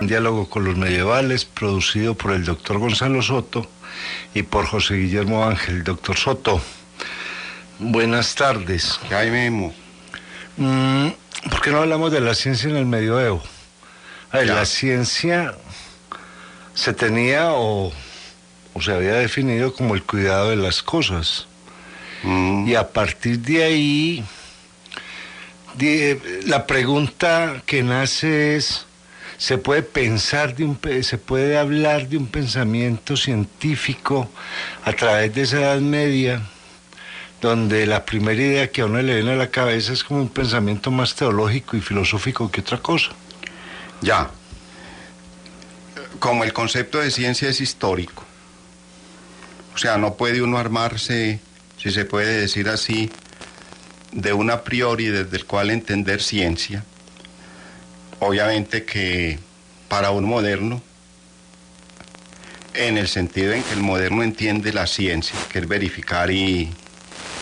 Un diálogo con los medievales, producido por el doctor Gonzalo Soto y por José Guillermo Ángel. Doctor Soto, buenas tardes. ¿Qué hay, Memo? ¿Por qué no hablamos de la ciencia en el medioevo? La ciencia se tenía o se había definido como el cuidado de las cosas. Y a partir de ahí, la pregunta que nace es: ¿se puede hablar de un pensamiento científico a través de esa Edad Media, donde la primera idea que a uno le viene a la cabeza es como un pensamiento más teológico y filosófico que otra cosa? Ya. Como el concepto de ciencia es histórico, o sea, no puede uno armarse, si se puede decir así, de un a priori desde el cual entender ciencia. Obviamente que para un moderno, en el sentido en que el moderno entiende la ciencia, que es verificar y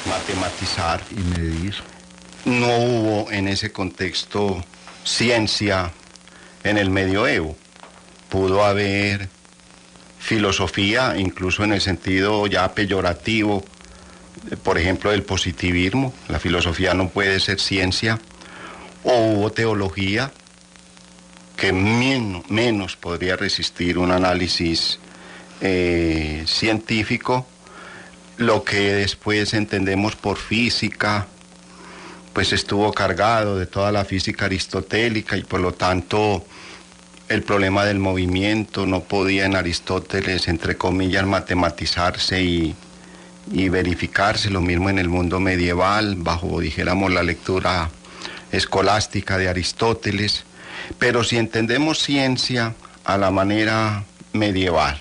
matematizar y medir, no hubo en ese contexto ciencia en el medioevo. Pudo haber filosofía, incluso en el sentido ya peyorativo, por ejemplo, del positivismo. La filosofía no puede ser ciencia. O hubo teología, que menos podría resistir un análisis científico. Lo que después entendemos por física, pues estuvo cargado de toda la física aristotélica, y por lo tanto el problema del movimiento no podía en Aristóteles, entre comillas, matematizarse y verificarse. Lo mismo en el mundo medieval, bajo, dijéramos, la lectura escolástica de Aristóteles. Pero si entendemos ciencia a la manera medieval,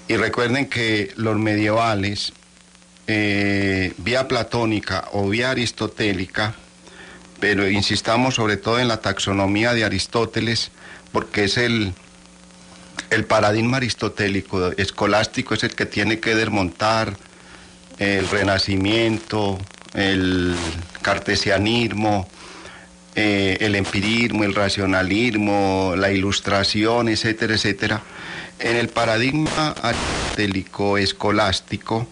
y recuerden que los medievales, vía platónica o vía aristotélica, pero insistamos sobre todo en la taxonomía de Aristóteles, porque es el paradigma aristotélico escolástico, es el que tiene que desmontar el renacimiento, el cartesianismo, el empirismo, el racionalismo, la ilustración, etcétera, etcétera. En el paradigma aristotélico escolástico,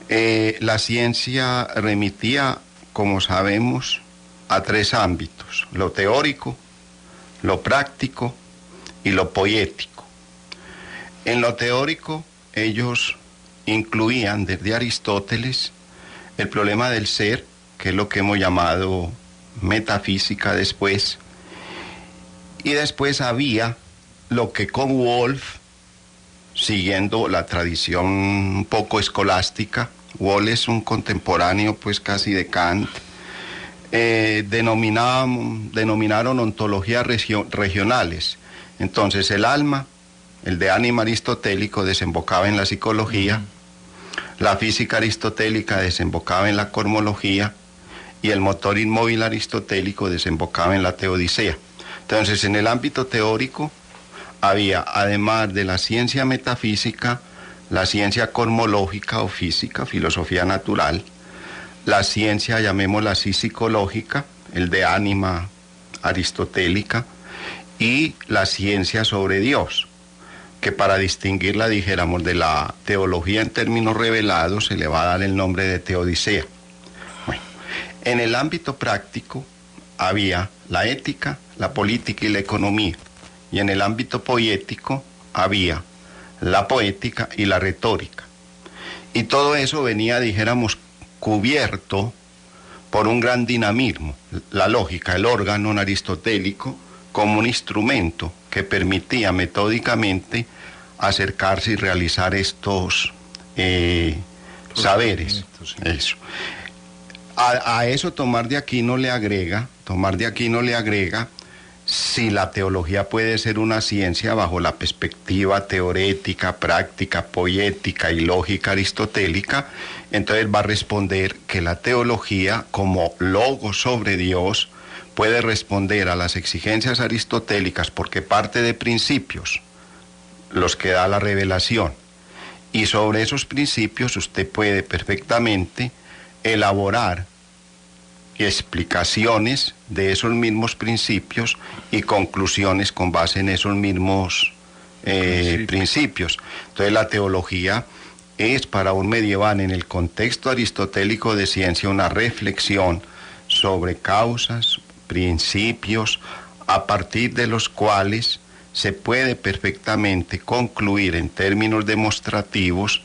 la ciencia remitía, como sabemos, a tres ámbitos: lo teórico, lo práctico y lo poético. En lo teórico, ellos incluían desde Aristóteles el problema del ser, que es lo que hemos llamado metafísica después, y después había lo que con Wolff, siguiendo la tradición un poco escolástica, Wolff es un contemporáneo pues casi de Kant, denominaron ontologías regionales. Entonces el alma, el de ánima aristotélico, desembocaba en la psicología, la física aristotélica desembocaba en la cosmología, y el motor inmóvil aristotélico desembocaba en la teodicea. Entonces, en el ámbito teórico había, además de la ciencia metafísica, la ciencia cosmológica o física, filosofía natural, la ciencia, llamémosla así, psicológica, el de ánima aristotélica, y la ciencia sobre Dios, que para distinguirla, dijéramos, de la teología en términos revelados, se le va a dar el nombre de teodicea. Bueno, en el ámbito práctico había la ética, la política y la economía, y en el ámbito poético había la poética y la retórica. Y todo eso venía, dijéramos, cubierto por un gran dinamismo, la lógica, el órgano aristotélico, como un instrumento que permitía metódicamente acercarse y realizar estos saberes. Sí. Eso. A eso Tomás de Aquino le agrega, si la teología puede ser una ciencia bajo la perspectiva teorética, práctica, poética y lógica aristotélica, entonces va a responder que la teología, como logos sobre Dios, puede responder a las exigencias aristotélicas porque parte de principios, los que da la revelación, y sobre esos principios usted puede perfectamente elaborar y explicaciones de esos mismos principios y conclusiones con base en esos mismos principios. Entonces la teología es para un medieval en el contexto aristotélico de ciencia una reflexión sobre causas, principios, a partir de los cuales se puede perfectamente concluir en términos demostrativos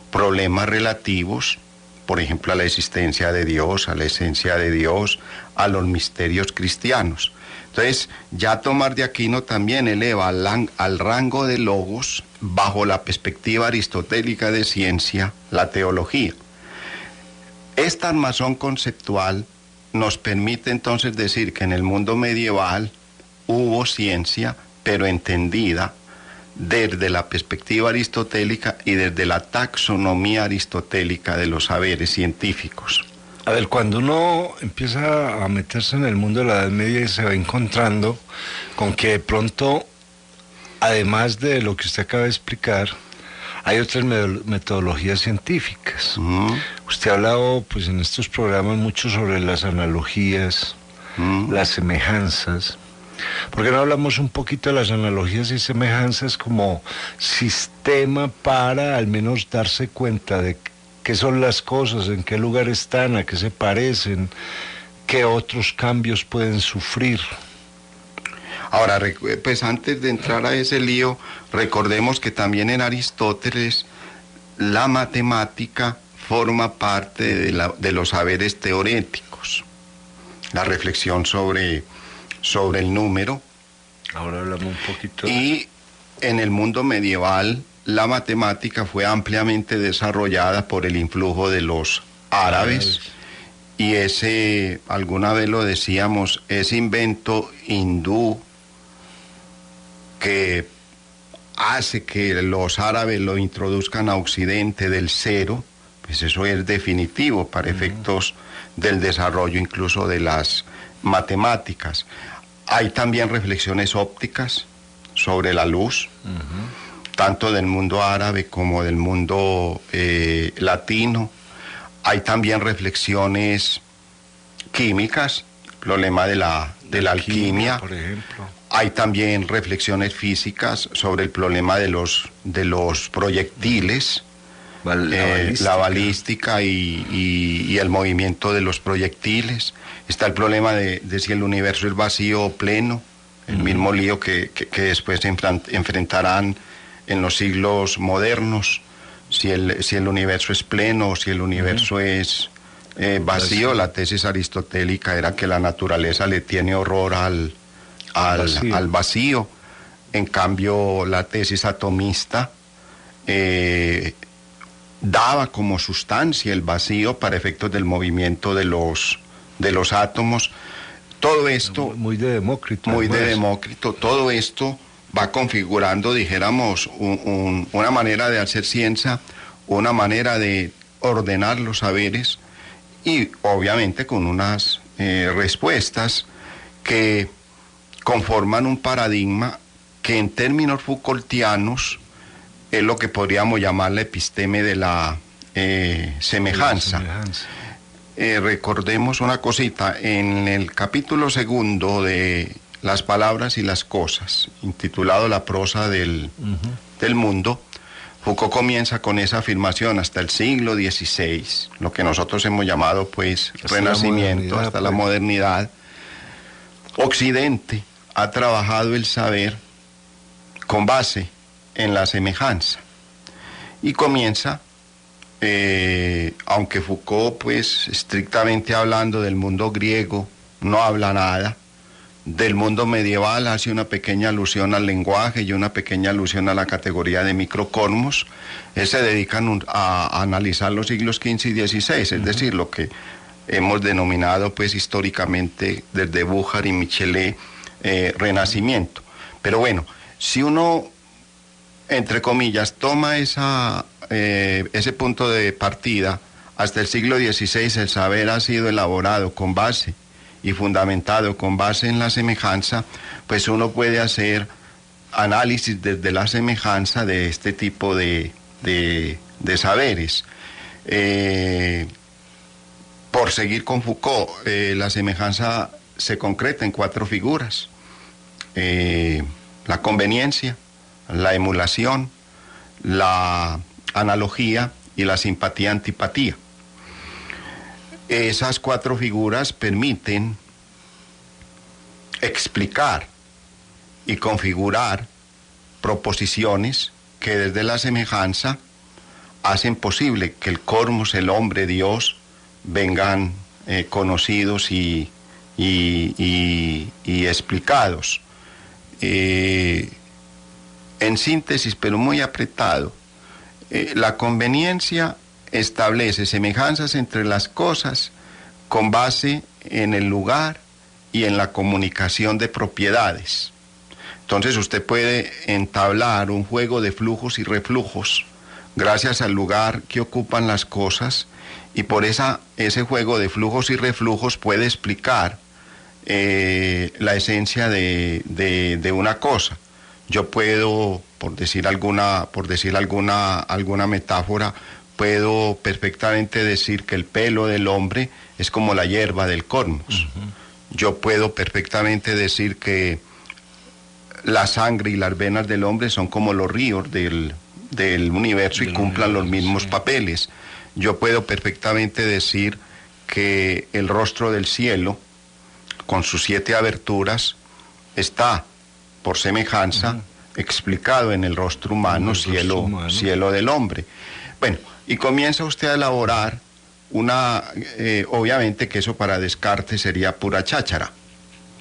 problemas relativos, por ejemplo, a la existencia de Dios, a la esencia de Dios, a los misterios cristianos. Entonces, ya Tomás de Aquino también eleva al rango de logos, bajo la perspectiva aristotélica de ciencia, la teología. Esta armazón conceptual nos permite entonces decir que en el mundo medieval hubo ciencia, pero entendida desde la perspectiva aristotélica y desde la taxonomía aristotélica de los saberes científicos. A ver, cuando uno empieza a meterse en el mundo de la Edad Media y se va encontrando con que de pronto, además de lo que usted acaba de explicar, hay otras metodologías científicas. Usted ha hablado pues, en estos programas mucho sobre las analogías, las semejanzas. ¿Por qué no hablamos un poquito de las analogías y semejanzas como sistema para al menos darse cuenta de qué son las cosas, en qué lugar están, a qué se parecen, qué otros cambios pueden sufrir? Ahora, pues antes de entrar a ese lío, recordemos que también en Aristóteles la matemática forma parte de los saberes teoréticos. La reflexión sobre el número. Ahora hablamos un poquito. Y en el mundo medieval la matemática fue ampliamente desarrollada por el influjo de los árabes. Y ese, alguna vez lo decíamos, ese invento hindú que hace que los árabes lo introduzcan a Occidente del cero, pues eso es definitivo para efectos del desarrollo incluso de las matemáticas. Hay también reflexiones ópticas sobre la luz, tanto del mundo árabe como del mundo latino. Hay también reflexiones químicas, el problema de la alquimia, por ejemplo. Hay también reflexiones físicas sobre el problema de los proyectiles, la balística y el movimiento de los proyectiles. Está el problema de si el universo es vacío o pleno, el mismo lío que después se enfrentarán en los siglos modernos, si el universo es pleno o si el universo es vacío. La tesis aristotélica era que la naturaleza le tiene horror al vacío. En cambio, la tesis atomista daba como sustancia el vacío para efectos del movimiento de los átomos. Todo esto... Muy de Demócrito. Muy de Demócrito. Todo esto va configurando, dijéramos, una manera de hacer ciencia, una manera de ordenar los saberes y obviamente con unas respuestas que conforman un paradigma que en términos Foucaultianos es lo que podríamos llamar la episteme de la semejanza. Recordemos una cosita, en el capítulo 2 de Las palabras y las cosas, intitulado La prosa del mundo, Foucault comienza con esa afirmación: hasta el siglo XVI, lo que nosotros hemos llamado pues Renacimiento, hasta la modernidad, Occidente ha trabajado el saber con base en la semejanza. Y comienza, aunque Foucault, pues estrictamente hablando del mundo griego, no habla nada, del mundo medieval hace una pequeña alusión al lenguaje y una pequeña alusión a la categoría de microcosmos. Se dedican a analizar los siglos XV y XVI, es decir, lo que hemos denominado pues históricamente desde Bujar y Michelet Renacimiento. Pero bueno, si uno, entre comillas, toma ese punto de partida, hasta el siglo XVI el saber ha sido elaborado con base y fundamentado con base en la semejanza, pues uno puede hacer análisis desde la semejanza de este tipo de saberes. Por seguir con Foucault, la semejanza se concreta en 4 figuras. La conveniencia, la emulación, la analogía y la simpatía-antipatía. Esas 4 figuras permiten explicar y configurar proposiciones que desde la semejanza hacen posible que el cosmos, el hombre, Dios, vengan conocidos y explicados. En síntesis, pero muy apretado, la conveniencia establece semejanzas entre las cosas con base en el lugar y en la comunicación de propiedades. Entonces usted puede entablar un juego de flujos y reflujos gracias al lugar que ocupan las cosas, y por ese juego de flujos y reflujos puede explicar la esencia de una cosa. Yo puedo, por decir alguna metáfora, puedo perfectamente decir que el pelo del hombre es como la hierba del cosmos. Yo puedo perfectamente decir que la sangre y las venas del hombre son como los ríos del universo y cumplan los mismos papeles. Yo puedo perfectamente decir que el rostro del cielo, con sus 7 aberturas, está, por semejanza, explicado en el rostro humano, cielo del hombre. Bueno, y comienza usted a elaborar obviamente que eso para Descartes sería pura cháchara.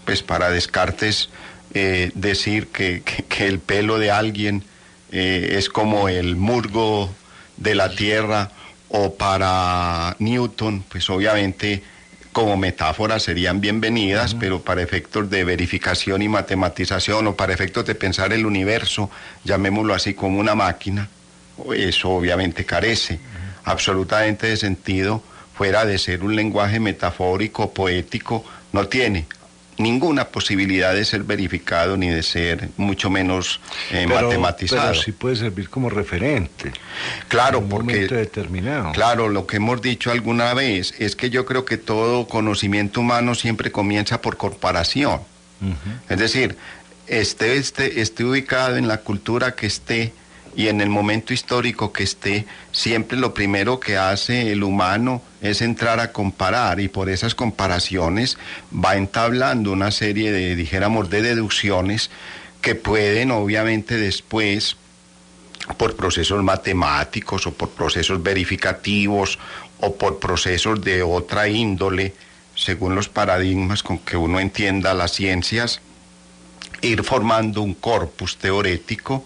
Pues para Descartes decir que el pelo de alguien es como el musgo de la tierra, o para Newton, pues obviamente como metáforas serían bienvenidas, pero para efectos de verificación y matematización, o para efectos de pensar el universo, llamémoslo así, como una máquina, eso obviamente carece absolutamente de sentido. Fuera de ser un lenguaje metafórico, poético, no tiene ninguna posibilidad de ser verificado ni de ser mucho menos matematizado. Pero sí puede servir como referente. Claro, en un porque momento determinado. Claro, lo que hemos dicho alguna vez es que yo creo que todo conocimiento humano siempre comienza por comparación. Es decir, esté ubicado en la cultura que esté y en el momento histórico que esté, siempre lo primero que hace el humano es entrar a comparar, y por esas comparaciones va entablando una serie de, dijéramos, de deducciones que pueden obviamente después, por procesos matemáticos o por procesos verificativos o por procesos de otra índole, según los paradigmas con que uno entienda las ciencias, ir formando un corpus teórico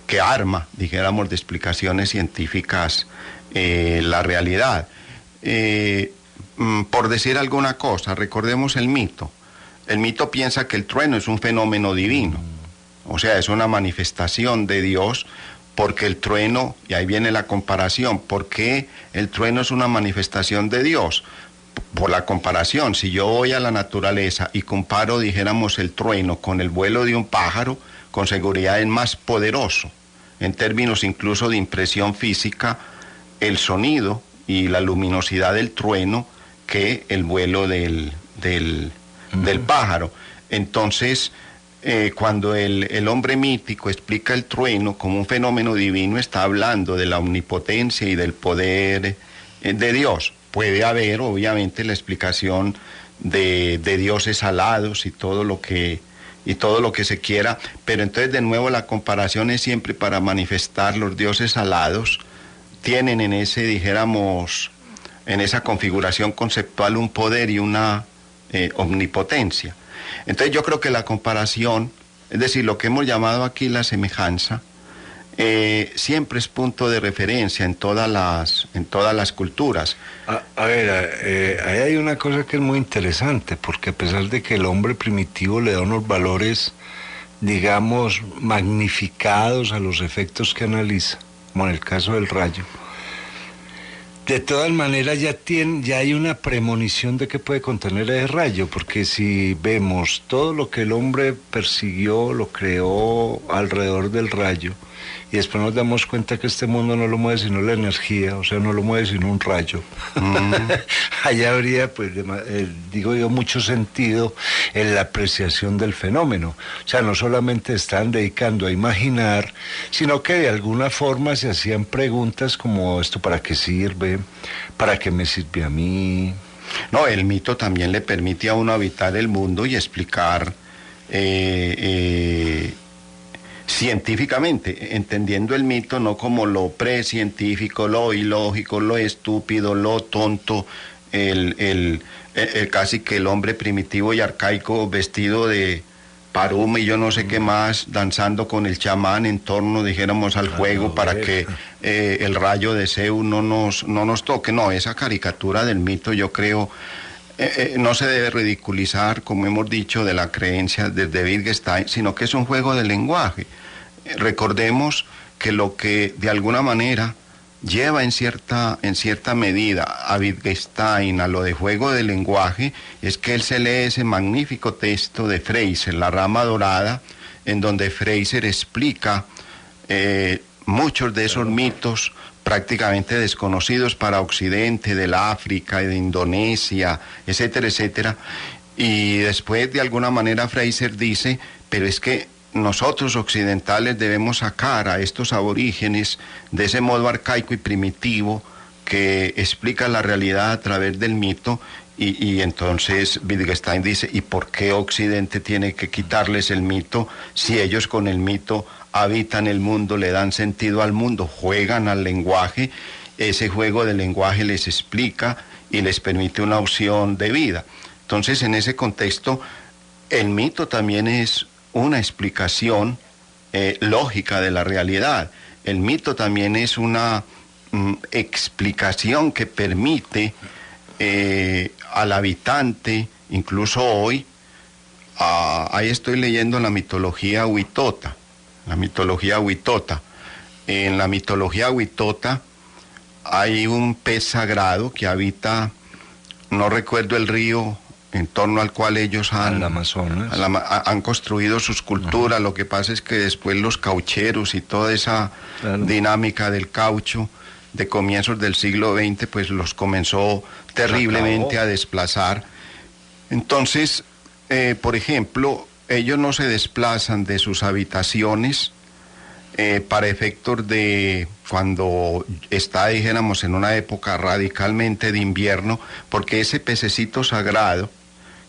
que arma, dijéramos, de explicaciones científicas la realidad. Por decir alguna cosa, recordemos el mito. El mito piensa que el trueno es un fenómeno divino, o sea, es una manifestación de Dios, porque el trueno, y ahí viene la comparación, ¿por qué el trueno es una manifestación de Dios? Por la comparación, si yo voy a la naturaleza y comparo, dijéramos, el trueno con el vuelo de un pájaro, con seguridad es más poderoso, en términos incluso de impresión física, el sonido y la luminosidad del trueno que el vuelo del pájaro. Entonces, cuando el hombre mítico explica el trueno como un fenómeno divino, está hablando de la omnipotencia y del poder de Dios. Puede haber, obviamente, la explicación de dioses alados y todo lo que se quiera, pero entonces de nuevo la comparación es siempre para manifestar los dioses alados, tienen en ese, dijéramos, en esa configuración conceptual un poder y una omnipotencia. Entonces yo creo que la comparación, es decir, lo que hemos llamado aquí la semejanza, siempre es punto de referencia en todas las culturas. A ver, ahí hay una cosa que es muy interesante, porque a pesar de que el hombre primitivo le da unos valores, digamos, magnificados a los efectos que analiza, como en el caso del rayo, De todas maneras ya hay una premonición de que puede contener ese rayo, porque si vemos todo lo que el hombre persiguió, lo creó alrededor del rayo, y después nos damos cuenta que este mundo no lo mueve sino la energía, o sea, no lo mueve sino un rayo. Allá habría, pues, digo yo, mucho sentido en la apreciación del fenómeno. O sea, no solamente están dedicando a imaginar, sino que de alguna forma se hacían preguntas como esto para qué sirve, para qué me sirve a mí. No, el mito también le permite a uno habitar el mundo y explicar científicamente, entendiendo el mito no como lo precientífico, lo ilógico, lo estúpido, lo tonto, casi que el hombre primitivo y arcaico vestido de parume y yo no sé qué más, danzando con el chamán en torno, dijéramos, al fuego para que el rayo de Zeus no nos toque. No, esa caricatura del mito yo creo no se debe ridiculizar, como hemos dicho, de la creencia de Wittgenstein, sino que es un juego de lenguaje. Recordemos que lo que de alguna manera lleva en cierta medida a Wittgenstein a lo de juego de lenguaje es que él se lee ese magnífico texto de Fraser, La rama dorada, en donde Fraser explica muchos de esos mitos prácticamente desconocidos para Occidente, del África y de Indonesia, etcétera, etcétera. Y después, de alguna manera, Fraser dice, pero es que nosotros occidentales debemos sacar a estos aborígenes de ese modo arcaico y primitivo que explica la realidad a través del mito, y entonces Wittgenstein dice, ¿y por qué Occidente tiene que quitarles el mito si ellos con el mito habitan el mundo, le dan sentido al mundo, juegan al lenguaje? Ese juego del lenguaje les explica y les permite una opción de vida. Entonces, en ese contexto, el mito también es una explicación lógica de la realidad. El mito también es una explicación que permite al habitante, incluso hoy, ahí estoy leyendo la mitología huitota. En la mitología huitota hay un pez sagrado que habita, no recuerdo el río en torno al cual ellos han construido sus culturas. Lo que pasa es que después los caucheros y toda esa dinámica del caucho de comienzos del siglo XX, pues los comenzó terriblemente a desplazar. Entonces, por ejemplo, ellos no se desplazan de sus habitaciones para efectos de cuando está, dijéramos, en una época radicalmente de invierno, porque ese pececito sagrado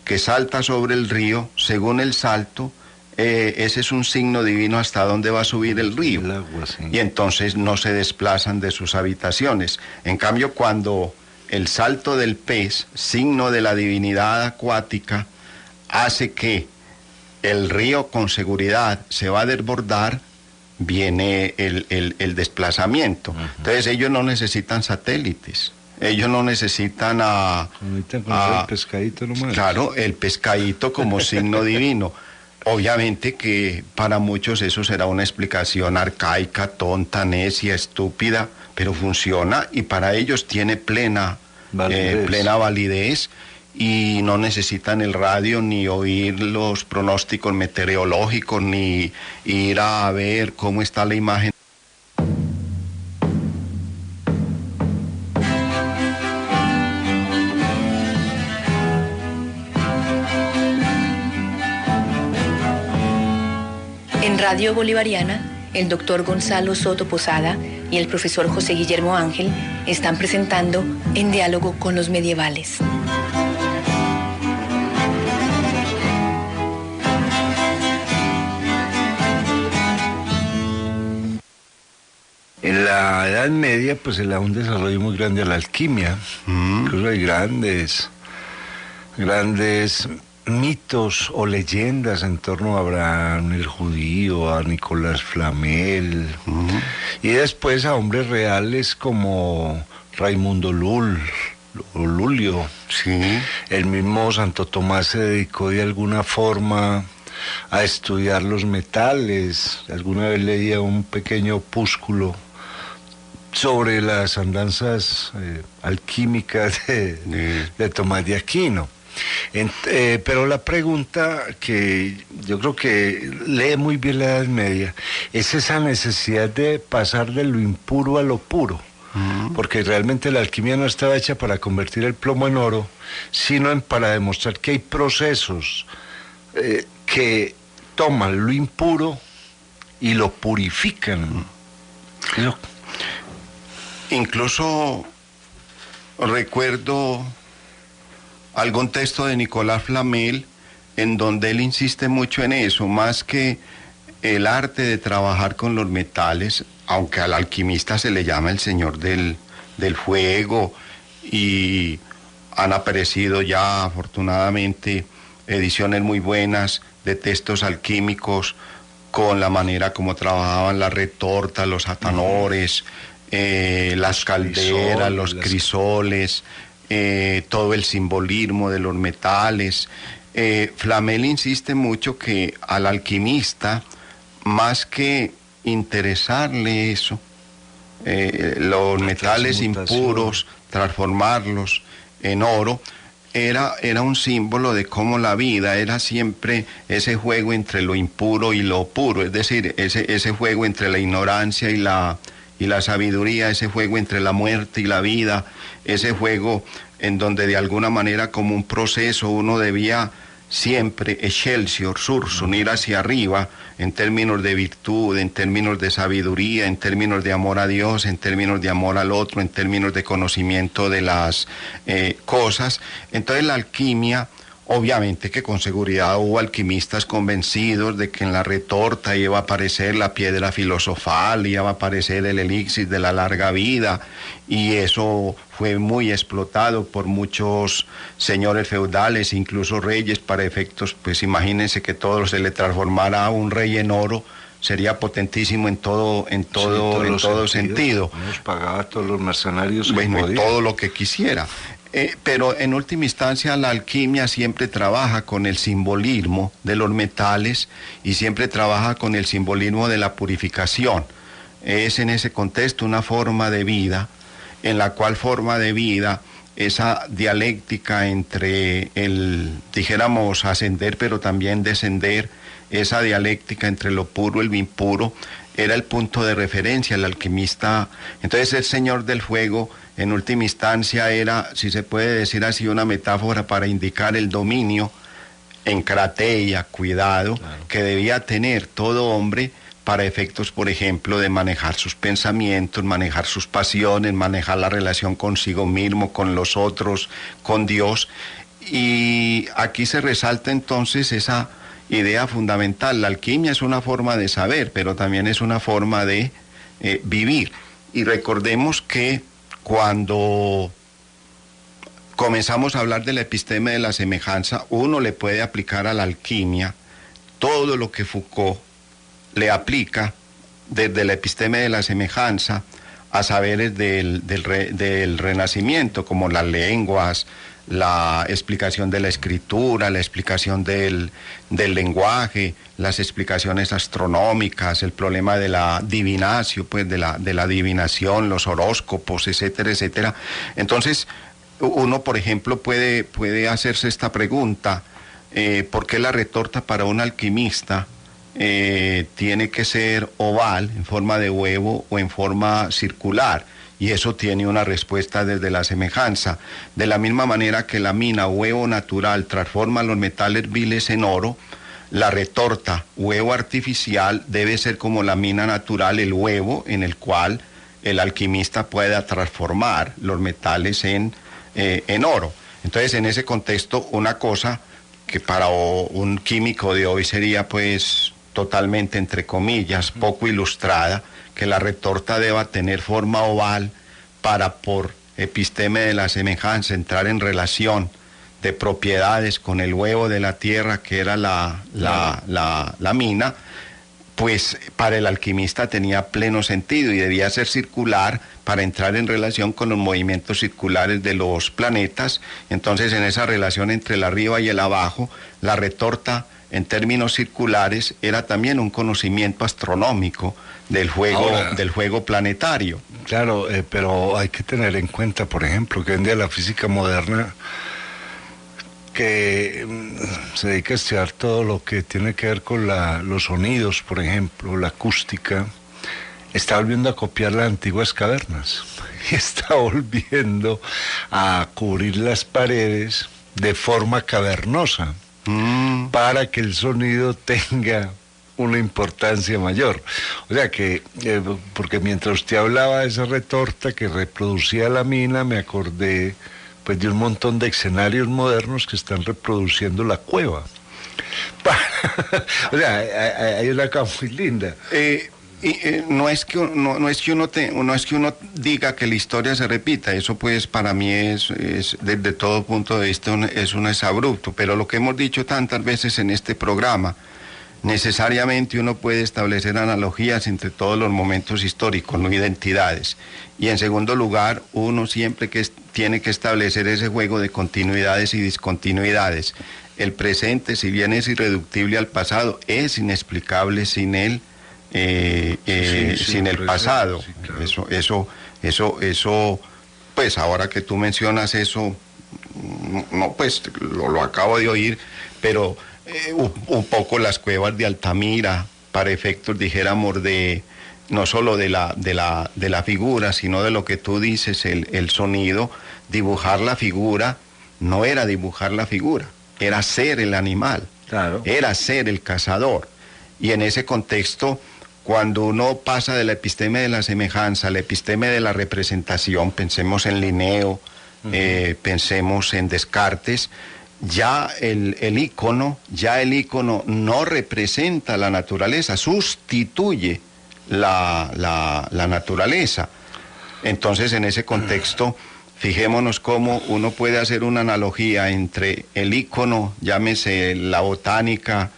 que salta sobre el río, según el salto, ese es un signo divino hasta dónde va a subir el río. El agua, sí. Y entonces no se desplazan de sus habitaciones. En cambio, cuando el salto del pez, signo de la divinidad acuática, hace que el río con seguridad se va a desbordar, viene el desplazamiento. Entonces ellos no necesitan satélites. Ellos no necesitan el pescadito nomás. Claro, el pescadito como signo divino. Obviamente que para muchos eso será una explicación arcaica, tonta, necia, estúpida, pero funciona y para ellos tiene plena validez y no necesitan el radio ni oír los pronósticos meteorológicos ni ir a ver cómo está la imagen. En Radio Bolivariana, el doctor Gonzalo Soto Posada y el profesor José Guillermo Ángel están presentando En diálogo con los medievales. En la Edad Media, pues se le da un desarrollo muy grande a la alquimia. Incluso hay grandes mitos o leyendas en torno a Abraham el judío, a Nicolás Flamel, y después a hombres reales como Raimundo Lulio. Sí. El mismo Santo Tomás se dedicó de alguna forma a estudiar los metales. Alguna vez leía un pequeño opúsculo sobre las andanzas alquímicas de Tomás de Aquino. Pero la pregunta que yo creo que lee muy bien la Edad Media es esa necesidad de pasar de lo impuro a lo puro. Porque realmente la alquimia no estaba hecha para convertir el plomo en oro, sino para demostrar que hay procesos que toman lo impuro y lo purifican. Incluso recuerdo algún texto de Nicolás Flamel en donde él insiste mucho en eso, más que el arte de trabajar con los metales, aunque al alquimista se le llama el señor del fuego, y han aparecido ya afortunadamente ediciones muy buenas de textos alquímicos con la manera como trabajaban la retorta, los atanores, las calderas, los crisoles, todo el simbolismo de los metales. Flamel insiste mucho que al alquimista, más que interesarle eso, los metales impuros, transformarlos en oro, era un símbolo de cómo la vida era siempre ese juego entre lo impuro y lo puro, es decir, ese juego entre la ignorancia y la sabiduría, ese juego entre la muerte y la vida, ese juego en donde de alguna manera como un proceso uno debía siempre excelsior sursum, ir hacia arriba en términos de virtud, en términos de sabiduría, en términos de amor a Dios, en términos de amor al otro, en términos de conocimiento de las cosas. Entonces la alquimia, obviamente que con seguridad hubo alquimistas convencidos de que en la retorta iba a aparecer la piedra filosofal, iba a aparecer el elixir de la larga vida, y eso fue muy explotado por muchos señores feudales, incluso reyes, para efectos, pues imagínense que todo se le transformara a un rey en oro, sería potentísimo en todo sentido. Nos pagaba a todos los mercenarios. Bueno, y todo lo que quisiera. Pero en última instancia la alquimia siempre trabaja con el simbolismo de los metales y siempre trabaja con el simbolismo de la purificación. Es en ese contexto una forma de vida, en la cual forma de vida esa dialéctica entre dijéramos, ascender pero también descender, esa dialéctica entre lo puro y lo impuro, era el punto de referencia. El alquimista, entonces el señor del fuego, en última instancia era, si se puede decir así, una metáfora para indicar el dominio en crateia, cuidado, claro, que debía tener todo hombre para efectos, por ejemplo, de manejar sus pensamientos, manejar sus pasiones, manejar la relación consigo mismo, con los otros, con Dios. Y aquí se resalta entonces esa idea fundamental. La alquimia es una forma de saber, pero también es una forma de vivir. Y recordemos que cuando comenzamos a hablar de la episteme de la semejanza, uno le puede aplicar a la alquimia todo lo que Foucault le aplica desde la episteme de la semejanza a saberes del Renacimiento, como las lenguas, la explicación de la escritura, la explicación del lenguaje, las explicaciones astronómicas, el problema de la divinatio, pues de la adivinación, los horóscopos, etcétera, etcétera. Entonces, uno, por ejemplo, puede hacerse esta pregunta: ¿por qué la retorta para un alquimista tiene que ser oval, en forma de huevo, o en forma circular? Y eso tiene una respuesta desde la semejanza. De la misma manera que la mina, huevo natural, transforma los metales viles en oro, la retorta, huevo artificial, debe ser como la mina natural, el huevo en el cual el alquimista pueda transformar los metales en oro. Entonces, en ese contexto, una cosa que para un químico de hoy sería pues totalmente, entre comillas, poco ilustrada, que la retorta deba tener forma oval para, por episteme de la semejanza, entrar en relación de propiedades con el huevo de la tierra, que era la mina, pues para el alquimista tenía pleno sentido, y debía ser circular para entrar en relación con los movimientos circulares de los planetas. Entonces, en esa relación entre el arriba y el abajo, la retorta en términos circulares, era también un conocimiento astronómico del juego planetario. Claro, pero hay que tener en cuenta, por ejemplo, que hoy en día la física moderna, que se dedica a estudiar todo lo que tiene que ver con los sonidos, por ejemplo, la acústica, está volviendo a copiar las antiguas cavernas y está volviendo a cubrir las paredes de forma cavernosa para que el sonido tenga una importancia mayor. O sea que, porque mientras usted hablaba de esa retorta que reproducía la mina, me acordé pues de un montón de escenarios modernos que están reproduciendo la cueva. O sea, hay una cosa muy linda. No es que uno diga que la historia se repita, eso pues para mí es desde todo punto de vista es abrupto, pero lo que hemos dicho tantas veces en este programa, necesariamente uno puede establecer analogías entre todos los momentos históricos, no identidades. Y en segundo lugar, uno siempre tiene que establecer ese juego de continuidades y discontinuidades. El presente, si bien es irreductible al pasado, es inexplicable sin él. Sin el pasado. Sí, claro. Eso, pues ahora que tú mencionas eso, no, pues lo acabo de oír, pero un poco las cuevas de Altamira, para efectos, dijéramos, no solo de la figura, sino de lo que tú dices, el sonido, dibujar la figura, no era dibujar la figura, era ser el animal, claro. Era ser el cazador. Y en ese contexto, cuando uno pasa de la episteme de la semejanza a la episteme de la representación, pensemos en Linneo, pensemos en Descartes, ya el ícono no representa la naturaleza, sustituye la naturaleza. Entonces, en ese contexto, fijémonos cómo uno puede hacer una analogía entre el ícono, llámese la botánica,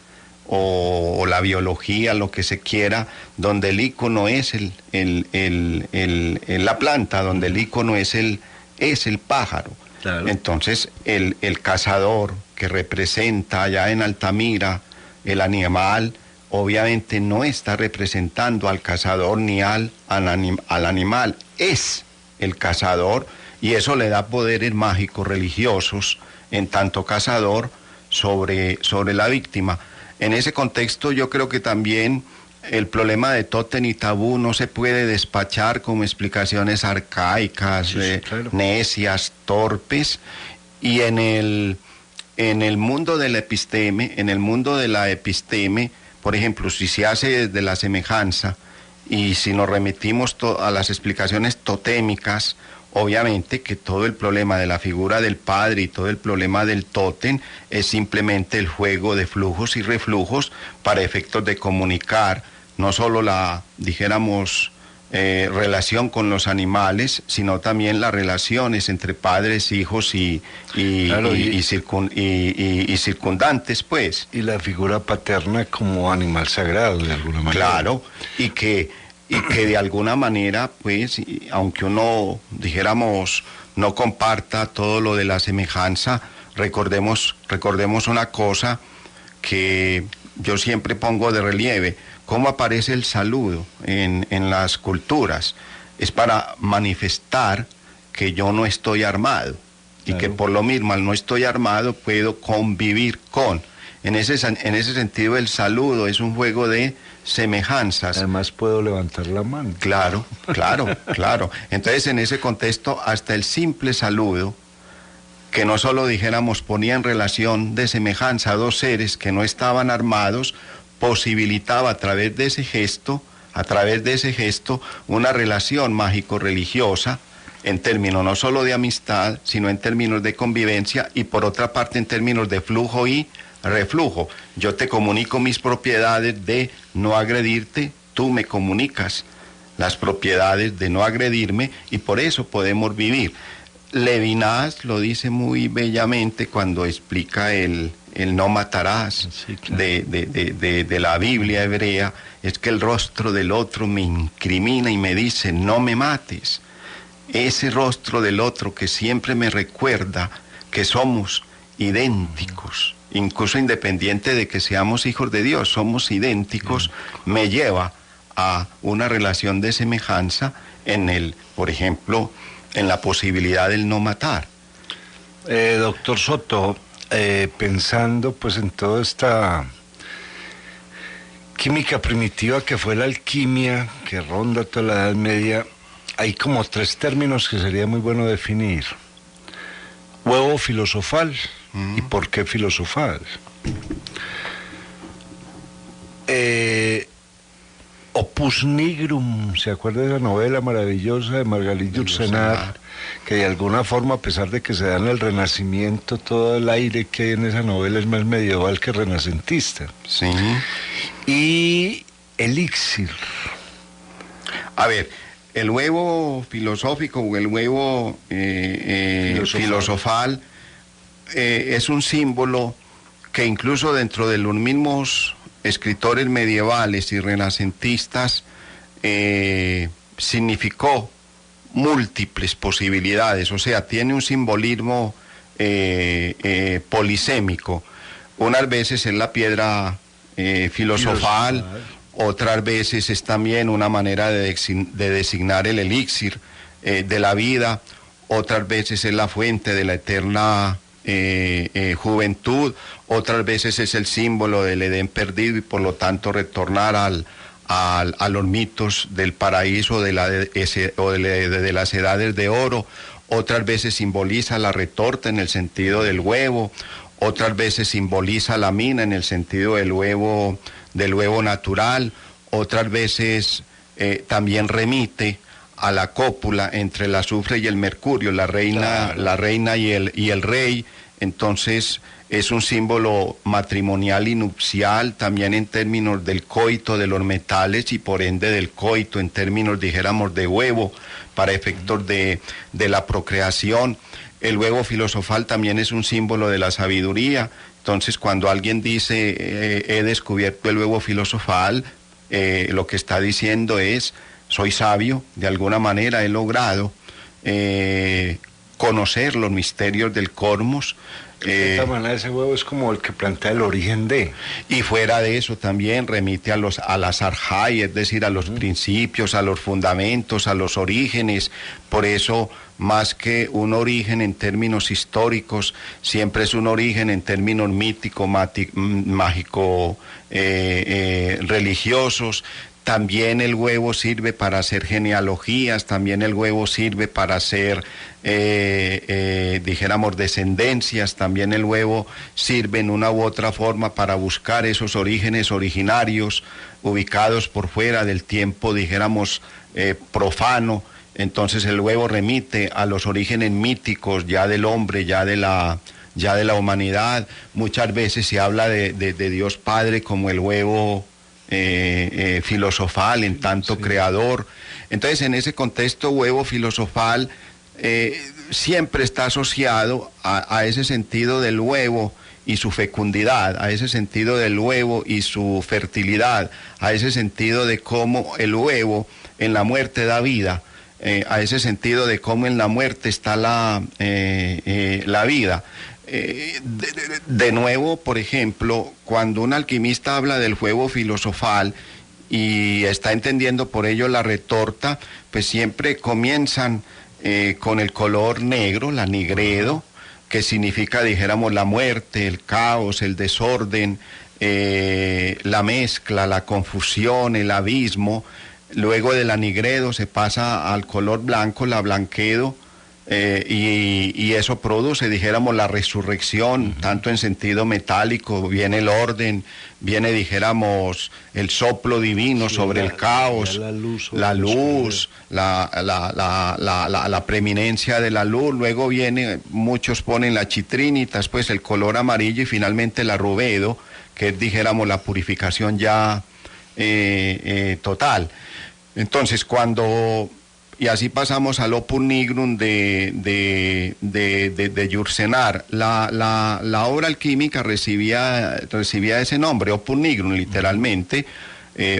o la biología, lo que se quiera, donde el ícono es la planta, donde el ícono es el pájaro. Claro. Entonces, el cazador que representa allá en Altamira el animal, obviamente no está representando al cazador ni al animal, es el cazador, y eso le da poderes mágicos religiosos en tanto cazador sobre la víctima. En ese contexto yo creo que también el problema de tótem y tabú no se puede despachar como explicaciones arcaicas, claro, necias, torpes, y en el mundo de la episteme, por ejemplo, si se hace desde la semejanza y si nos remitimos a las explicaciones totémicas, obviamente que todo el problema de la figura del padre y todo el problema del tótem es simplemente el juego de flujos y reflujos para efectos de comunicar no solo relación con los animales, sino también las relaciones entre padres, hijos y circundantes, pues. Y la figura paterna como animal sagrado, de alguna manera. Claro, y que de alguna manera, pues, aunque uno, dijéramos, no comparta todo lo de la semejanza, recordemos una cosa que yo siempre pongo de relieve: cómo aparece el saludo en las culturas. Es para manifestar que yo no estoy armado, claro, y que por lo mismo, al no estoy armado, puedo convivir con. En ese sentido, el saludo es un juego de semejanzas. Además puedo levantar la mano. Claro. Entonces, en ese contexto, hasta el simple saludo, que no solo, dijéramos, ponía en relación de semejanza a dos seres que no estaban armados, posibilitaba a través de ese gesto, una relación mágico-religiosa, en términos no solo de amistad, sino en términos de convivencia, y por otra parte en términos de flujo y reflujo. Yo te comunico mis propiedades de no agredirte, tú me comunicas las propiedades de no agredirme, y por eso podemos vivir. Levinas lo dice muy bellamente cuando explica el no matarás, sí, claro, de la Biblia hebrea, es que el rostro del otro me incrimina y me dice, no me mates. Ese rostro del otro que siempre me recuerda que somos idénticos incluso independiente de que seamos hijos de Dios, somos idénticos, me lleva a una relación de semejanza por ejemplo, en la posibilidad del no matar. Doctor Soto, pensando pues en toda esta química primitiva que fue la alquimia, que ronda toda la Edad Media, hay como 3 términos que sería muy bueno definir. Huevo filosofal. ¿Y por qué filosofal? Opus Nigrum, ¿se acuerda de esa novela maravillosa de Margalit Yourcenar? Que de alguna forma, a pesar de que se da en el Renacimiento, todo el aire que hay en esa novela es más medieval que renacentista. Sí. Y elixir. A ver, el huevo filosófico o el huevo filosofal es un símbolo que incluso dentro de los mismos escritores medievales y renacentistas significó múltiples posibilidades, o sea, tiene un simbolismo polisémico. Unas veces es la piedra filosofal, otras veces es también una manera de designar el elixir de la vida, otras veces es la fuente de la eterna juventud, otras veces es el símbolo del Edén perdido y por lo tanto retornar a los mitos del paraíso de las edades de oro, otras veces simboliza la retorta en el sentido del huevo, otras veces simboliza la mina en el sentido del huevo natural, otras veces también remite a la cópula entre el azufre y el mercurio, la reina y el rey. Entonces es un símbolo matrimonial y nupcial, también en términos del coito de los metales y por ende del coito en términos, dijéramos, de huevo para efectos de la procreación. El huevo filosofal también es un símbolo de la sabiduría. Entonces cuando alguien dice he descubierto el huevo filosofal, lo que está diciendo es soy sabio, de alguna manera he logrado conocer los misterios del cosmos. De esta manera ese huevo es como el que plantea el origen de. Y fuera de eso también remite a las arjai, es decir, a los principios, a los fundamentos, a los orígenes. Por eso, más que un origen en términos históricos, siempre es un origen en términos mítico, mágico, religiosos. También el huevo sirve para hacer genealogías, también el huevo sirve para hacer, dijéramos, descendencias, también el huevo sirve en una u otra forma para buscar esos orígenes originarios ubicados por fuera del tiempo, dijéramos, profano. Entonces el huevo remite a los orígenes míticos ya del hombre, ya de la humanidad. Muchas veces se habla de Dios Padre como el huevo filosofal, en tanto creador. Entonces, en ese contexto, huevo filosofal siempre está asociado a ese sentido del huevo y su fecundidad, a ese sentido del huevo y su fertilidad, a ese sentido de cómo el huevo en la muerte da vida, a ese sentido de cómo en la muerte está la vida. De nuevo, por ejemplo, cuando un alquimista habla del huevo filosofal y está entendiendo por ello la retorta, pues siempre comienzan con el color negro, la nigredo, que significa, dijéramos, la muerte, el caos, el desorden, la mezcla, la confusión, el abismo. Luego de la nigredo se pasa al color blanco, la blanquedo, y eso produce, dijéramos, la resurrección, tanto en sentido metálico, viene el orden, viene, dijéramos, el soplo divino sobre el caos, la preeminencia de la luz. Luego viene, muchos ponen la chitrínita, después el color amarillo y finalmente la rubedo, que es, dijéramos, la purificación ya total. Entonces, y así pasamos al Opus Nigrum de Yourcenar. La obra alquímica recibía ese nombre, Opus Nigrum, literalmente,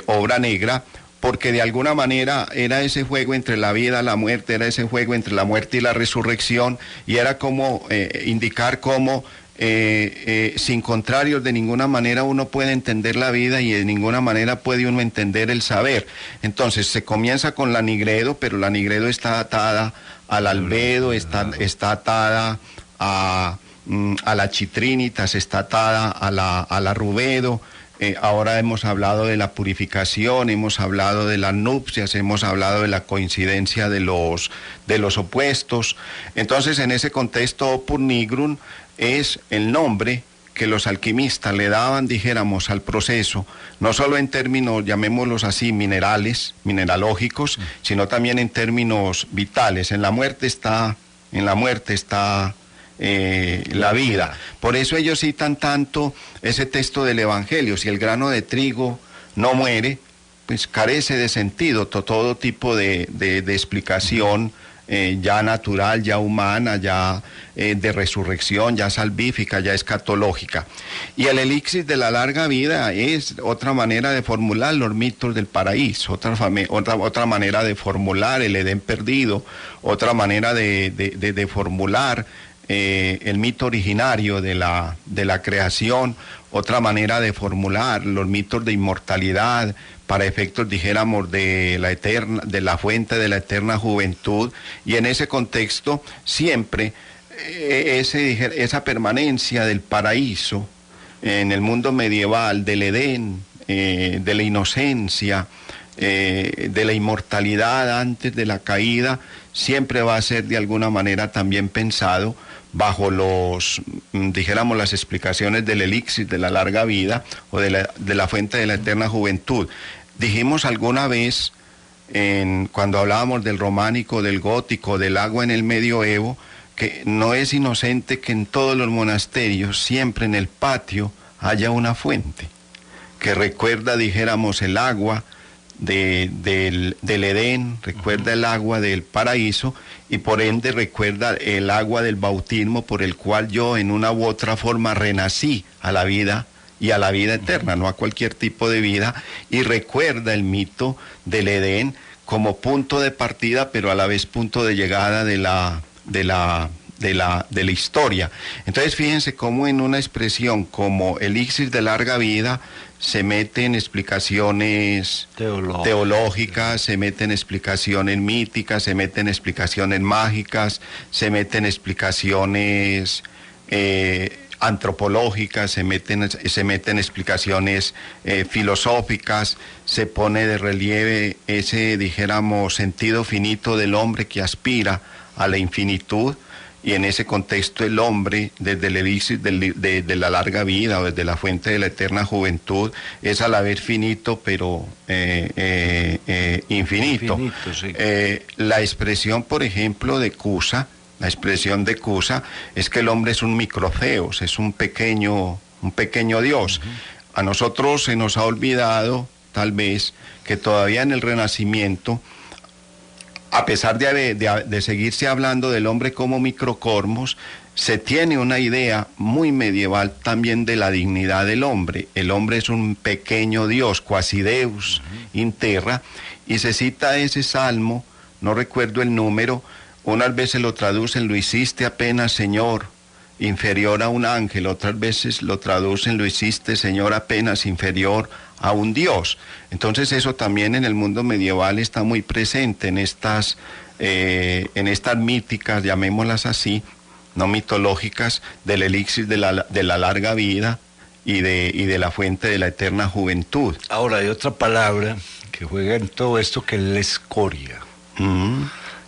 obra negra, porque de alguna manera era ese juego entre la vida y la muerte, era ese juego entre la muerte y la resurrección, y era como indicar cómo sin contrarios, de ninguna manera uno puede entender la vida y de ninguna manera puede uno entender el saber. Entonces se comienza con la Nigredo, pero la Nigredo está atada al albedo, está atada a la Chitrinitas, está atada a la Rubedo. Ahora hemos hablado de la purificación, hemos hablado de las nupcias, hemos hablado de la coincidencia de los opuestos. Entonces, en ese contexto, Opus Nigrum es el nombre que los alquimistas le daban, dijéramos, al proceso, no solo en términos, llamémoslos así, mineralógicos, sino también en términos vitales. En la muerte está la vida. Por eso ellos citan tanto ese texto del Evangelio: si el grano de trigo no muere, pues carece de sentido todo tipo de explicación ya natural, ya humana, ya de resurrección, ya salvífica, ya escatológica. Y el elixir de la larga vida es otra manera de formular los mitos del paraíso, otra manera de formular el Edén perdido, otra manera de formular el mito originario de la creación, otra manera de formular los mitos de inmortalidad para efectos, dijéramos, de la fuente de la eterna juventud. Y en ese contexto siempre esa permanencia del paraíso en el mundo medieval, del Edén, de la inocencia, de la inmortalidad antes de la caída, siempre va a ser de alguna manera también pensado bajo dijéramos, las explicaciones del elixir de la larga vida o de la fuente de la eterna juventud. Dijimos alguna vez, cuando hablábamos del románico, del gótico, del agua en el medioevo, que no es inocente que en todos los monasterios, siempre en el patio, haya una fuente, que recuerda, dijéramos, el agua del Edén, recuerda el agua del paraíso, y por ende recuerda el agua del bautismo por el cual yo en una u otra forma renací a la vida y a la vida eterna, no a cualquier tipo de vida, y recuerda el mito del Edén como punto de partida, pero a la vez punto de llegada de la historia. Entonces fíjense cómo en una expresión como elixir de larga vida se meten explicaciones teológicas, se meten explicaciones míticas, se meten explicaciones mágicas, se meten explicaciones antropológicas, se meten explicaciones filosóficas, se pone de relieve ese, dijéramos, sentido finito del hombre que aspira a la infinitud. Y en ese contexto el hombre, desde el elixir de la larga vida o desde la fuente de la eterna juventud, es a la vez finito, pero infinito. Sí. La expresión, por ejemplo, de Cusa, es que el hombre es un microtheos, es un pequeño Dios. A nosotros se nos ha olvidado, tal vez, que todavía en el Renacimiento, a pesar de seguirse hablando del hombre como microcosmos, se tiene una idea muy medieval también de la dignidad del hombre. El hombre es un pequeño Dios, quasi Deus in terra, y se cita ese salmo, no recuerdo el número, unas veces lo traducen: lo hiciste apenas, Señor, inferior a un ángel; otras veces lo traducen: lo hiciste, Señor, apenas inferior a un Dios. Entonces eso también en el mundo medieval está muy presente en estas míticas, llamémoslas así, no mitológicas, del elixir de la larga vida y de la fuente de la eterna juventud. Ahora hay otra palabra que juega en todo esto, que es la escoria.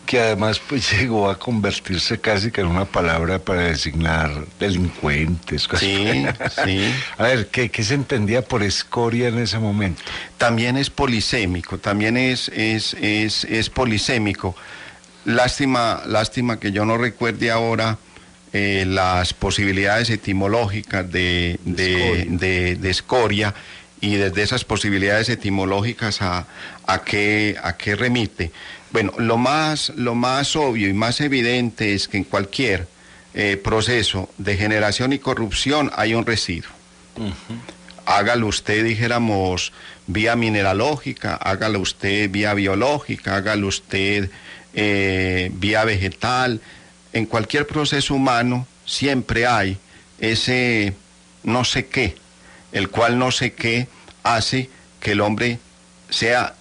Que además pues llegó a convertirse casi que en una palabra para designar delincuentes. Sí, sí. A ver, ¿qué se entendía por escoria en ese momento? También es polisémico, es polisémico. Lástima que yo no recuerde ahora las posibilidades etimológicas de escoria, y desde esas posibilidades etimológicas a qué remite. Bueno, lo más obvio y más evidente es que en cualquier proceso de generación y corrupción hay un residuo. Hágalo usted, dijéramos, vía mineralógica, hágalo usted vía biológica, hágalo usted vía vegetal. En cualquier proceso humano siempre hay ese no sé qué, el cual no sé qué hace que el hombre sea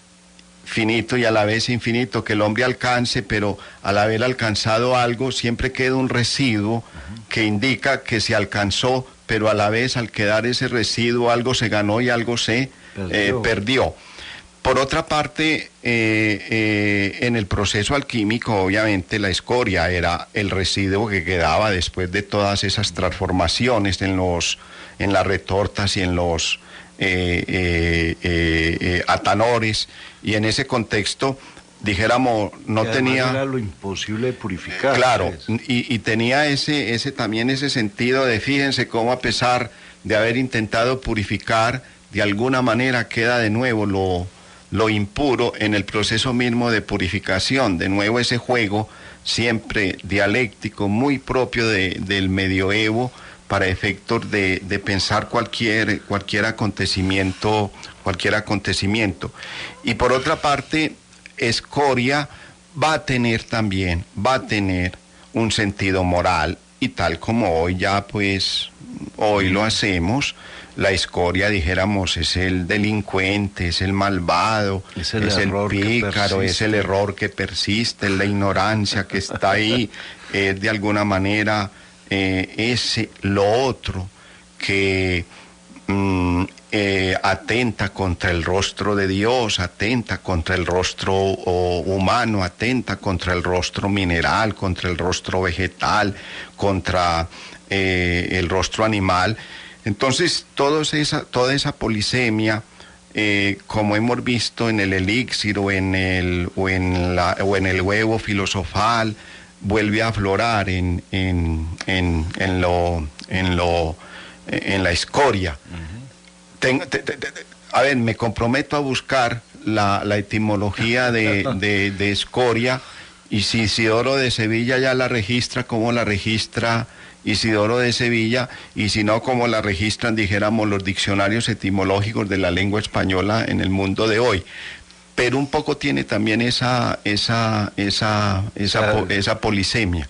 finito y a la vez infinito, que el hombre alcance, pero al haber alcanzado algo siempre queda un residuo que indica que se alcanzó, pero a la vez al quedar ese residuo algo se ganó y algo se perdió. Por otra parte, en el proceso alquímico, obviamente la escoria era el residuo que quedaba después de todas esas transformaciones en las retortas y en los atanores, y en ese contexto, dijéramos, no tenía... Era lo imposible de purificar. Claro, y tenía también ese sentido de, fíjense cómo a pesar de haber intentado purificar, de alguna manera queda de nuevo lo impuro en el proceso mismo de purificación. De nuevo ese juego siempre dialéctico, muy propio del medioevo, para efectos de pensar cualquier acontecimiento. Y por otra parte, escoria va a tener un sentido moral, y tal como hoy ya pues, hoy lo hacemos. La escoria, dijéramos, es el delincuente, es el malvado, es el pícaro, es el error que persiste, es la ignorancia que está ahí, es de alguna manera lo otro que atenta contra el rostro de Dios, atenta contra el rostro humano, atenta contra el rostro mineral, contra el rostro vegetal, contra el rostro animal. Entonces, toda esa polisemia, como hemos visto en el elixir o en el huevo filosofal, vuelve a aflorar en la escoria. A ver, me comprometo a buscar la etimología de escoria, y si Isidoro de Sevilla ya la registra, ¿cómo la registra Isidoro de Sevilla? Y si no, ¿cómo la registran, dijéramos, los diccionarios etimológicos de la lengua española en el mundo de hoy? Pero un poco tiene también esa polisemia.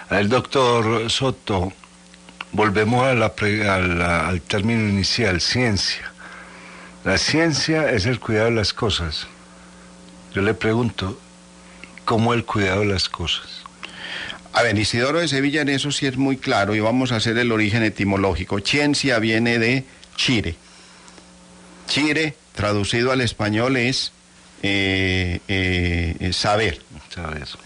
A ver, doctor Soto, volvemos al término inicial, ciencia. La ciencia es el cuidado de las cosas. Yo le pregunto, ¿cómo el cuidado de las cosas? A ver, Isidoro de Sevilla en eso sí es muy claro, y vamos a hacer el origen etimológico. Ciencia viene de chire. Chire, traducido al español, es saber.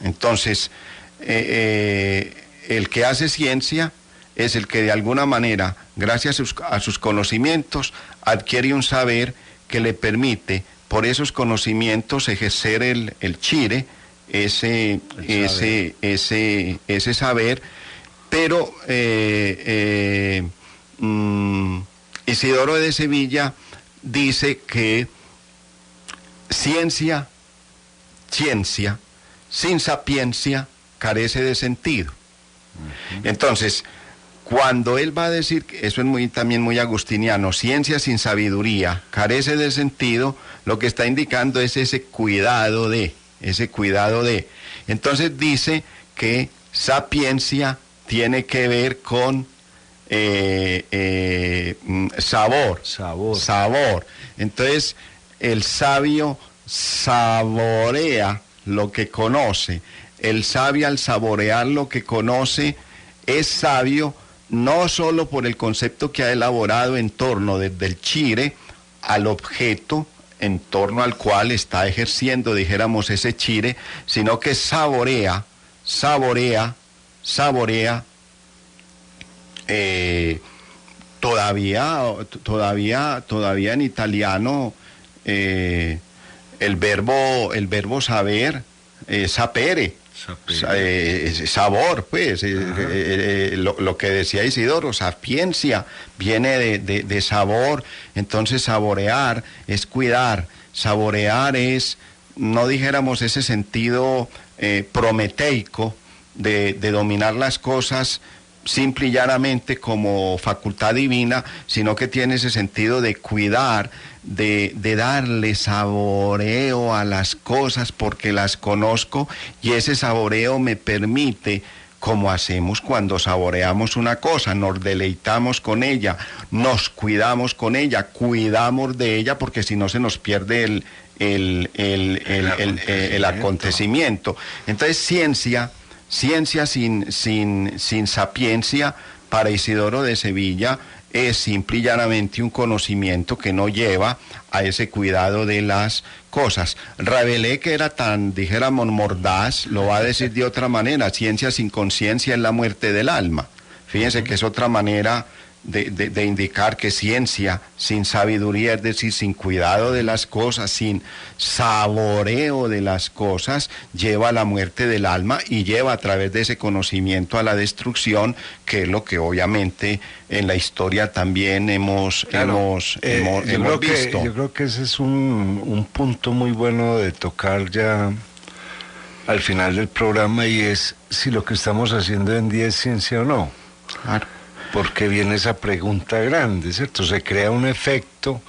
Entonces, el que hace ciencia es el que de alguna manera, gracias a sus conocimientos, adquiere un saber que le permite, por esos conocimientos, ejercer el chire, ese saber, pero Isidoro de Sevilla dice que ciencia sin sapiencia carece de sentido. Entonces, cuando él va a decir, eso es también muy agustiniano, ciencia sin sabiduría carece de sentido, lo que está indicando es ese cuidado de. Entonces dice que sapiencia tiene que ver con sabor. Entonces, el sabio saborea lo que conoce. El sabio, al saborear lo que conoce, es sabio no solo por el concepto que ha elaborado en torno desde el chire al objeto en torno al cual está ejerciendo, dijéramos, ese chire, sino que saborea, todavía en italiano, el verbo saber, sapere, sabor, pues, lo que decía Isidoro, sapiencia, viene de sabor. Entonces saborear es cuidar, saborear es, no dijéramos ese sentido prometeico de dominar las cosas simple y llanamente como facultad divina, sino que tiene ese sentido de cuidar, de darle saboreo a las cosas porque las conozco, y ese saboreo me permite como hacemos cuando saboreamos una cosa, nos deleitamos con ella, nos cuidamos con ella, cuidamos de ella, porque si no se nos pierde el acontecimiento. Entonces, ciencia sin sapiencia, para Isidoro de Sevilla, es simple y llanamente un conocimiento que no lleva a ese cuidado de las cosas. Rabelais, que era tan, dijéramos, mordaz, lo va a decir de otra manera: ciencia sin conciencia es la muerte del alma. Fíjense que es otra manera de indicar que ciencia sin sabiduría, es decir, sin cuidado de las cosas, sin saboreo de las cosas, lleva a la muerte del alma y lleva a través de ese conocimiento a la destrucción, que es lo que obviamente en la historia también hemos visto. Yo creo que ese es un punto muy bueno de tocar ya al final del programa, y es si lo que estamos haciendo en día es ciencia o no. Claro. Porque viene esa pregunta grande, ¿cierto? Se crea un efecto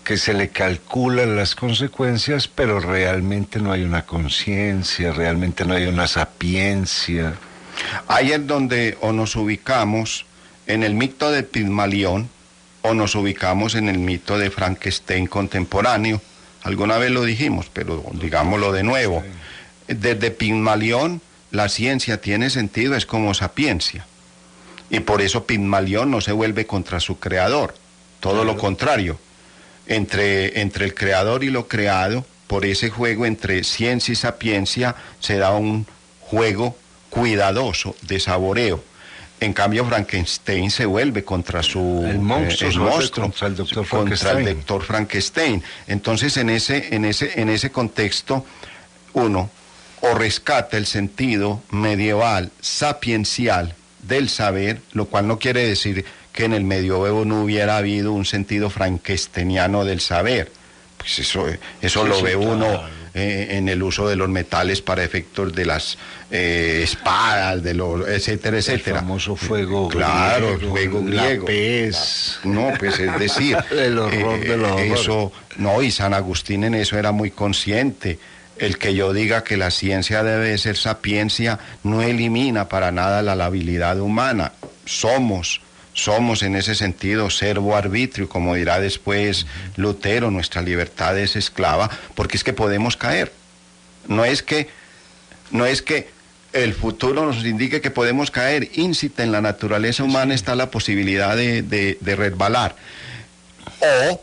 que se le calculan las consecuencias, pero realmente no hay una conciencia, realmente no hay una sapiencia. Ahí es donde o nos ubicamos en el mito de Pigmalión o nos ubicamos en el mito de Frankenstein contemporáneo. Alguna vez lo dijimos, pero digámoslo de nuevo. Desde Pigmalión la ciencia tiene sentido, es como sapiencia. Y por eso Pigmalión no se vuelve contra su creador, todo lo contrario. Entre el creador y lo creado, por ese juego entre ciencia y sapiencia, se da un juego cuidadoso de saboreo. En cambio, Frankenstein se vuelve contra el monstruo, contra el doctor Frankenstein. Entonces, en ese contexto, uno o rescata el sentido medieval, sapiencial del saber, lo cual no quiere decir que en el medioevo no hubiera habido un sentido frankensteiniano del saber. Pues eso lo ve uno en el uso de los metales para efectos de las espadas, de los etcétera, etcétera. El famoso fuego griego, el fuego griego. La pez. No, pues es decir, el horror del horror. Eso, no, y San Agustín en eso era muy consciente. El que yo diga que la ciencia debe ser sapiencia no elimina para nada la habilidad humana. Somos en ese sentido servo arbitrio, como dirá después Lutero, nuestra libertad es esclava, porque es que podemos caer. No es que el futuro nos indique que podemos caer, íncita en la naturaleza humana está la posibilidad de resbalar. O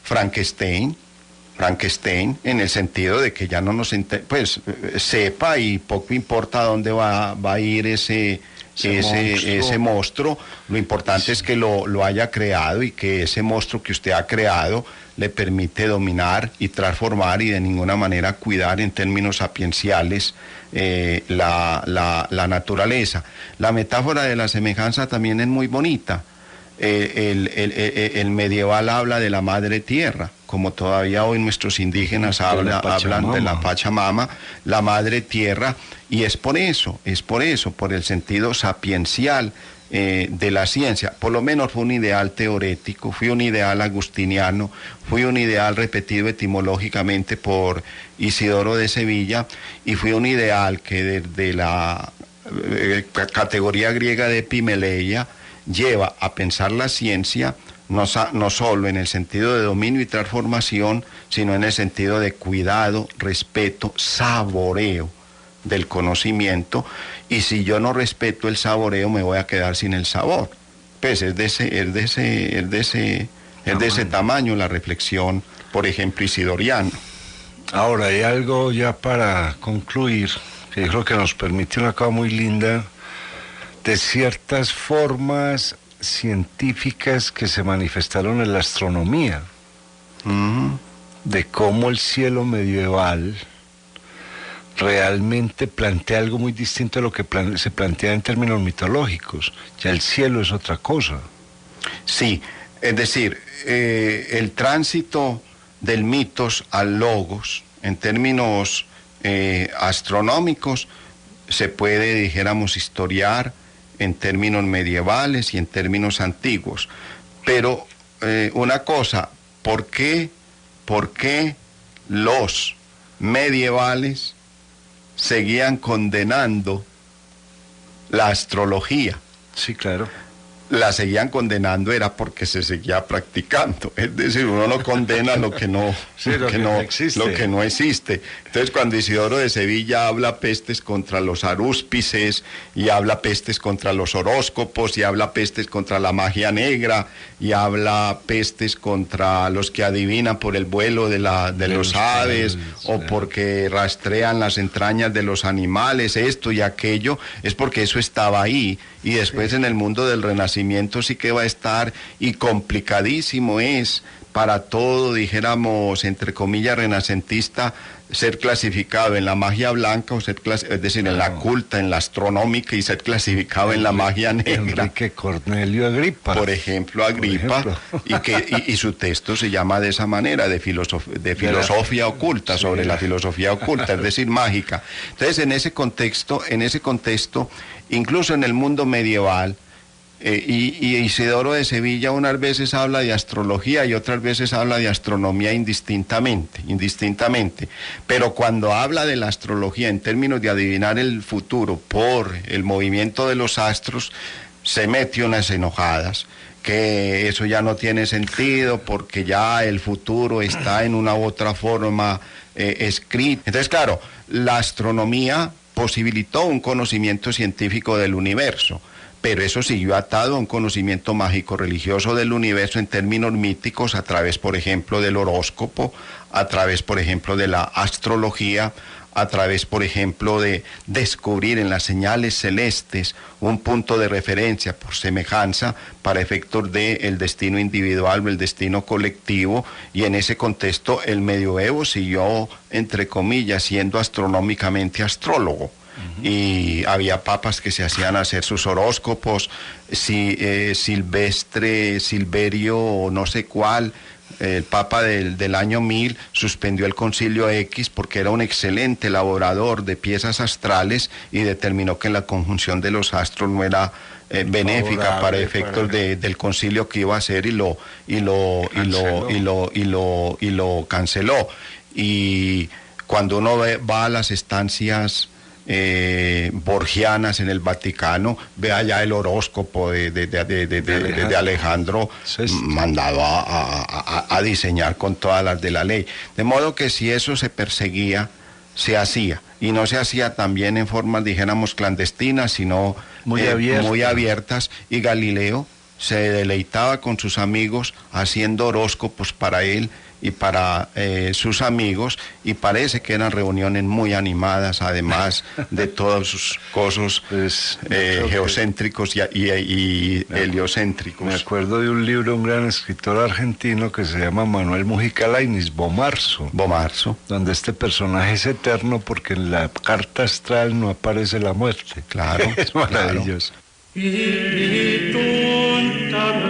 Frankenstein, en el sentido de que ya no nos sepa y poco importa dónde va a ir ese monstruo. Lo importante es que lo haya creado, y que ese monstruo que usted ha creado le permite dominar y transformar, y de ninguna manera cuidar en términos sapienciales la naturaleza. La metáfora de la semejanza también es muy bonita. El medieval habla de la madre tierra, como todavía hoy nuestros indígenas hablan de la Pachamama, la madre tierra, y es por eso, por el sentido sapiencial de la ciencia. Por lo menos fue un ideal teorético, fue un ideal agustiniano, fue un ideal repetido etimológicamente por Isidoro de Sevilla, y fue un ideal que desde la categoría griega de epimeleia lleva a pensar la ciencia no solo en el sentido de dominio y transformación, sino en el sentido de cuidado, respeto, saboreo del conocimiento. Y si yo no respeto el saboreo, me voy a quedar sin el sabor. Pues es de ese tamaño la reflexión, por ejemplo, isidoriana. Ahora, hay algo ya para concluir, que yo creo que nos permite una cosa muy linda, de ciertas formas científicas que se manifestaron en la astronomía, de cómo el cielo medieval realmente plantea algo muy distinto a lo que se plantea en términos mitológicos. Ya el cielo es otra cosa. Sí, es decir, el tránsito del mitos al logos, en términos astronómicos, se puede, dijéramos, historiar en términos medievales y en términos antiguos. Pero una cosa, ¿por qué los medievales seguían condenando la astrología. Sí, claro. La seguían condenando era porque se seguía practicando. Es decir, uno no condena lo que no, sí, lo que no existe. Lo que no existe. Entonces, cuando Isidoro de Sevilla habla pestes contra los arúspices, y habla pestes contra los horóscopos, y habla pestes contra la magia negra, y habla pestes contra los que adivinan por el vuelo de los aves, o porque rastrean las entrañas de los animales, esto y aquello, es porque eso estaba ahí. Y después en el mundo del Renacimiento sí que va a estar, y complicadísimo es para todo, dijéramos, entre comillas, renacentista, ser clasificado en la magia blanca, o es decir, en la culta, en la astronómica, y ser clasificado en la magia negra. Enrique Cornelio Agripa. Por ejemplo, Agripa, y su texto se llama de esa manera, de filosofía oculta, sobre la filosofía oculta, es decir, mágica. Entonces, en ese contexto, incluso en el mundo medieval, y Isidoro de Sevilla unas veces habla de astrología y otras veces habla de astronomía indistintamente, pero cuando habla de la astrología en términos de adivinar el futuro por el movimiento de los astros, se mete unas enojadas, que eso ya no tiene sentido porque ya el futuro está en una u otra forma escrito. Entonces, claro, la astronomía posibilitó un conocimiento científico del universo, pero eso siguió atado a un conocimiento mágico religioso del universo en términos míticos, a través, por ejemplo, del horóscopo, a través, por ejemplo, de la astrología, a través, por ejemplo, de descubrir en las señales celestes un punto de referencia por semejanza para efectos del destino individual o el destino colectivo, y en ese contexto el medioevo siguió, entre comillas, siendo astronómicamente astrólogo. Y había papas que se hacían hacer sus horóscopos, Silverio o no sé cuál, el papa del año 1000 suspendió el concilio X porque era un excelente elaborador de piezas astrales, y determinó que la conjunción de los astros no era benéfica para efectos del concilio que iba a hacer, y lo canceló. Y cuando uno va a las estancias borgianas en el Vaticano, ve allá el horóscopo de Alejandro, mandado a diseñar con todas las de la ley. De modo que si eso se perseguía, se hacía, y no se hacía también en formas, dijéramos, clandestinas, sino muy abiertas, y Galileo se deleitaba con sus amigos haciendo horóscopos para él y para sus amigos, y parece que eran reuniones muy animadas, además de todos sus cosas geocéntricos y heliocéntricos. Me acuerdo de un libro de un gran escritor argentino que se llama Manuel Mujica Lainez, Bomarzo, donde este personaje es eterno porque en la carta astral no aparece la muerte. Claro, es maravilloso. Claro.